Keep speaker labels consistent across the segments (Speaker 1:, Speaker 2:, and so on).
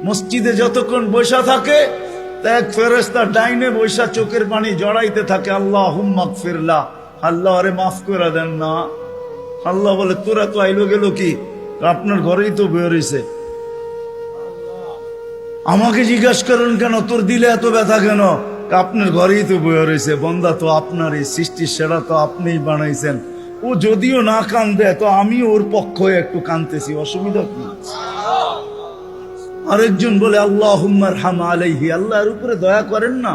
Speaker 1: মসজিদে যতক্ষণ বৈশা থাকে এক ফেরেশতা ডাইনে বৈশা চোখের পানি জড়াইতে থাকে, আল্লাহুম্মা গফিরলা, আল্লাহ আরে মাফ করে দেন না। আল্লাহ বলে তোরা তো আইলো গেল কি, আপনার ঘরেই তো বয়ে রয়েছে, আমাকে জিজ্ঞাসা করেন কেন, তোর দিলে এত ব্যথা কেন? আপনার ঘরেই তো বয়ে রয়েছে, বন্দা তো আপনারই, সৃষ্টির সেরা তো আপনিই বানাইছেন। ও যদিও না কান্দে তো আমি ওর পক্ষ হয়ে একটু কান্দতেছি, অসুবিধা কি? আরেকজন বলে আল্লাহুম্মা আরহাম আলাইহি, আল্লাহর উপরে দয়া করেন না।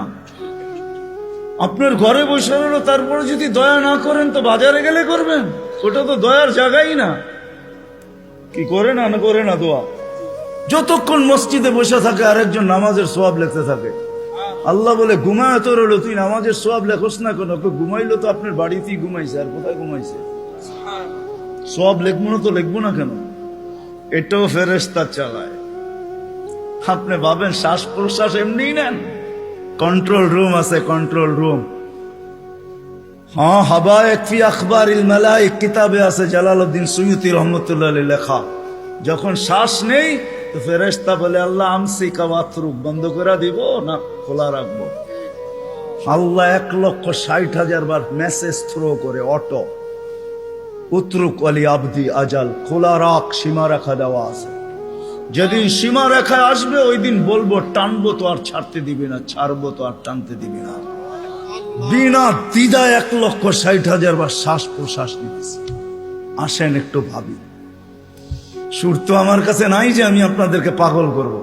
Speaker 1: আপনার ঘরে বসে রইল, তারপরে যদি দয়া না করেন তো বাজারে গেলে করবেন, ওটা তো দয়ার জায়গাই না। কি করে না করে না দোয়া? যতক্ষণ মসজিদে বসে থাকে আরেকজন নামাজের সওয়াব লিখতে থাকে। আল্লাহ বলে ঘুমায় তো রইল, তুই নামাজের সওয়াব লেখস না কেন? ঘুমাইলো তো আপনার বাড়িতেই ঘুমাইছে, আর কোথায় ঘুমাইছে? সওয়াব লিখবো না তো লিখবো না কেন? এটাও ফেরেশতা চালায়। আপনি ভাবেন শ্বাস প্রশ্বাস এমনি নেন? কন্ট্রোল রুম আছে, কন্ট্রোল রুম। হ্যাঁ, হাবায়েক ফি আখবারিল মালায়েক কিতাবে আছে, জালালউদ্দিন সুয়ুতী রহমাতুল্লাহ আলাইহি লেখা। যখন শ্বাস নেই তো ফেরেশতা বলে আল্লাহ আমসিকা ওয়াতরুক, বন্ধ করে দিব না খোলা রাখবো? আল্লাহ 1,60,000 বার মেসেজ থ্রো করে, অটো উতরুক আলী আবদি আজাল, খোলা রাখ, সীমা রেখা দেওয়া আছে। যেদিন সীমা রেখায় আসবে ওই দিন বলবো টানবো তো আর ছাড়তে দিবি না, ছাড়বো তো আর টানতে দিবি না। বিনা দ্বিধায় 1,60,000 বার শ্বাস প্রশ্বাস নিতেছি। আসেন একটু ভাবি। সুর তো আমার কাছে নাই যে আমি আপনাদেরকে পাগল করব।